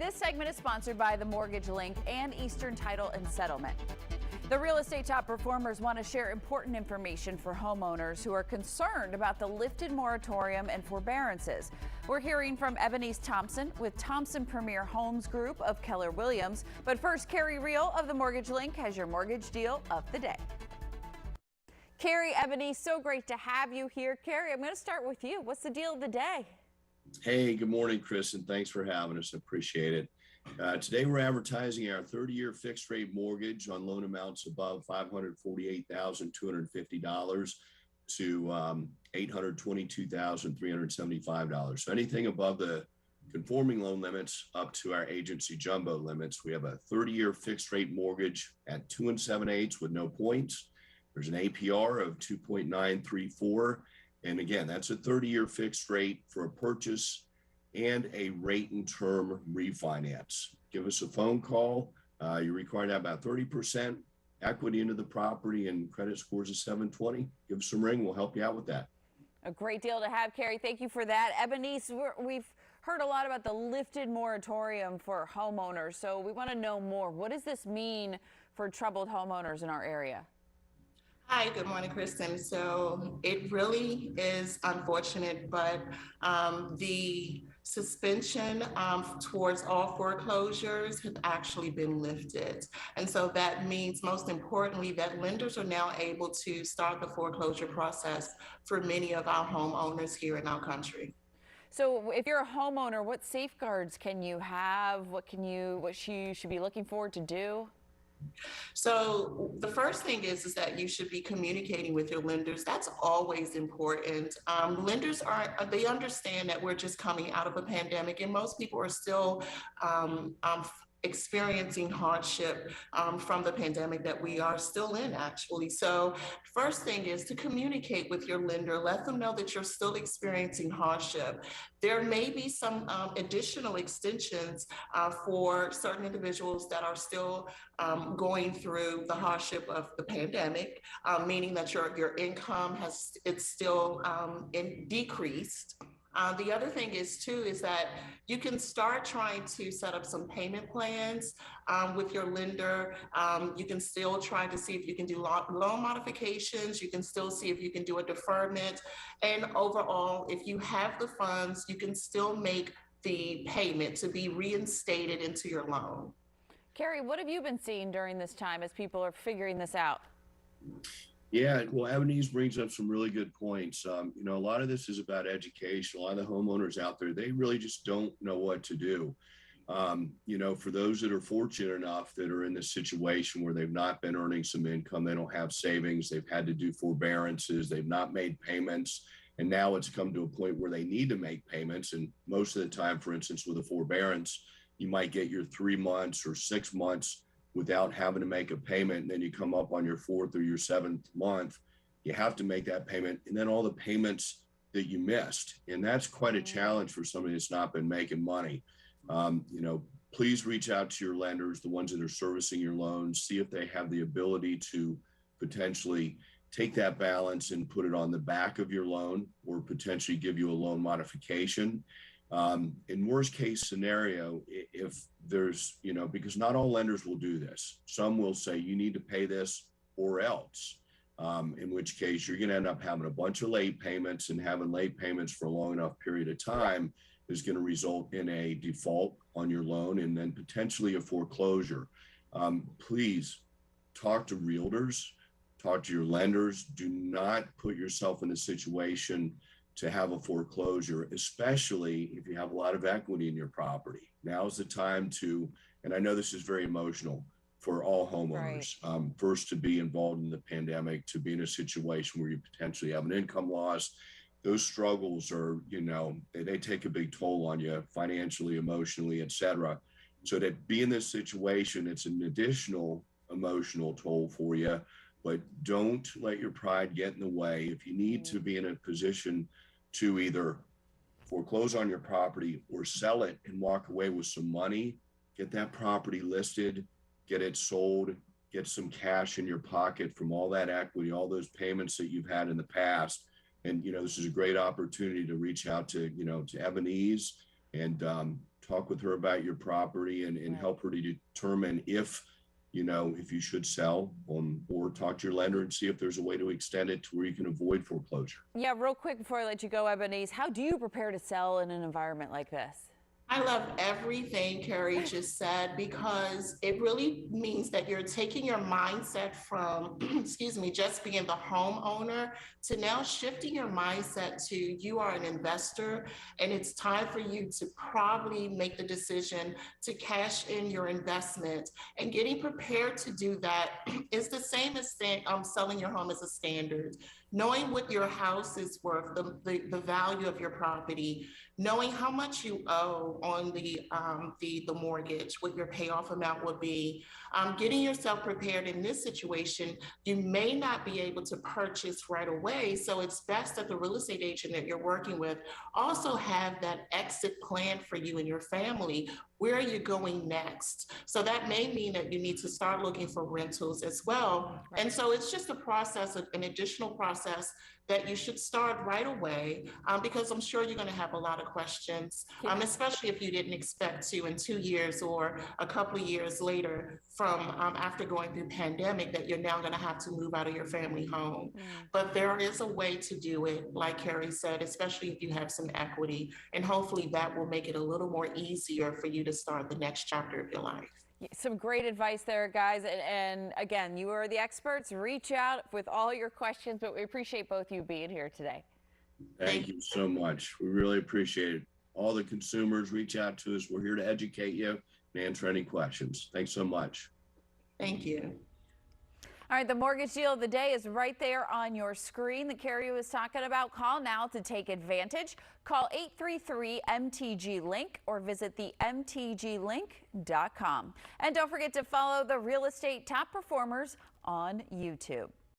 This segment is sponsored by the Mortgage Link and Eastern Title and Settlement. The real estate top performers want to share important information for homeowners who are concerned about the lifted moratorium and forbearances. We're hearing from Ebonice Thompson with Thompson Premier Homes Group of Keller Williams. But first, Carrie Reel of the Mortgage Link has your mortgage deal of the day. Carrie, Ebonice, so great to have you here. Carrie, I'm going to start with you. What's the deal of the day? Hey, good morning, Chris, and thanks for having us. I appreciate it. Today, we're advertising our 30-year fixed-rate mortgage on loan amounts above $548,250 to $822,375. So anything above the conforming loan limits up to our agency jumbo limits. We have a 30-year fixed-rate mortgage at 2 7/8 with no points. There's an APR of 2.934. And again, that's a 30-year fixed rate for a purchase and a rate and term refinance. Give us a phone call. You're required to have about 30% equity into the property and credit scores of 720. Give us a ring. We'll help you out with that. A great deal to have, Carrie. Thank you for that. Ebonice, we've heard a lot about the lifted moratorium for homeowners. So we want to know more. What does this mean for troubled homeowners in our area? Hi, good morning, Kristen. So it really is unfortunate, but the suspension towards all foreclosures have actually been lifted. And so that means, most importantly, that lenders are now able to start the foreclosure process for many of our homeowners here in our country. So if you're a homeowner, what safeguards can you have? What you should be looking forward to do? So the first thing is that you should be communicating with your lenders. That's always important. Lenders they understand that we're just coming out of a pandemic, and most people are still experiencing hardship from the pandemic that we are still in, actually. So first thing is to communicate with your lender. Let them know that you're still experiencing hardship. There may be some additional extensions for certain individuals that are still going through the hardship of the pandemic, meaning that your income it's still decreased. The other thing is that you can start trying to set up some payment plans with your lender. You can still try to see if you can do loan modifications. You can still see if you can do a deferment. And overall, if you have the funds, you can still make the payment to be reinstated into your loan. Carrie, what have you been seeing during this time as people are figuring this out? Yeah, well, Ebonice brings up some really good points. A lot of this is about education. A lot of the homeowners out there, they really just don't know what to do. For those that are fortunate enough that are in this situation where they've not been earning some income, they don't have savings, they've had to do forbearances, they've not made payments, and now it's come to a point where they need to make payments. And most of the time, for instance, with a forbearance, you might get your 3 months or 6 months without having to make a payment, and then you come up on your 4th or your 7th month, you have to make that payment, and then all the payments that you missed. And that's quite a challenge for somebody that's not been making money. Please reach out to your lenders, the ones that are servicing your loans, see if they have the ability to potentially take that balance and put it on the back of your loan, or potentially give you a loan modification. In worst case scenario, if there's, because not all lenders will do this. Some will say you need to pay this or else, in which case you're going to end up having a bunch of late payments, and having late payments for a long enough period of time is going to result in a default on your loan and then potentially a foreclosure. Please talk to realtors, talk to your lenders. Do not put yourself in a situation to have a foreclosure, especially if you have a lot of equity in your property. Now's the time to, and I know this is very emotional for all homeowners, right. First to be involved in the pandemic, to be in a situation where you potentially have an income loss. Those struggles are, they take a big toll on you financially, emotionally, etc. So to be in this situation, it's an additional emotional toll for you. But don't let your pride get in the way. If you need to be in a position to either foreclose on your property or sell it and walk away with some money, get that property listed, get it sold, get some cash in your pocket from all that equity, all those payments that you've had in the past. And, this is a great opportunity to reach out to, to Ebonice and talk with her about your property and Right. help her to determine if, if you should sell, or talk to your lender and see if there's a way to extend it to where you can avoid foreclosure. Yeah, real quick before I let you go, Ebenezer, how do you prepare to sell in an environment like this? I love everything Carrie just said because it really means that you're taking your mindset from, excuse me, just being the homeowner to now shifting your mindset to you are an investor and it's time for you to probably make the decision to cash in your investment. And getting prepared to do that is the same as selling your home as a standard. Knowing what your house is worth, the value of your property, knowing how much you owe on the mortgage, what your payoff amount would be, getting yourself prepared in this situation. You may not be able to purchase right away, so it's best that the real estate agent that you're working with also have that exit plan for you and your family. Where are you going next? So that may mean that you need to start looking for rentals as well. Right. And so it's just a process, an additional process that you should start right away because I'm sure you're going to have a lot of questions, especially if you didn't expect to in 2 years or a couple of years later from after going through pandemic that you're now going to have to move out of your family home. But there is a way to do it, like Carrie said, especially if you have some equity, and hopefully that will make it a little more easier for you to start the next chapter of your life. Some great advice there, guys. And again, you are the experts. Reach out with all your questions, but we appreciate both you being here today. Thank you so much. We really appreciate it. All the consumers, reach out to us. We're here to educate you and answer any questions. Thanks so much. Thank you. All right, the mortgage deal of the day is right there on your screen that Carrie was talking about. Call now to take advantage. Call 833-MTG-LINK or visit the mtglink.com. And don't forget to follow the Real Estate Top Performers on YouTube.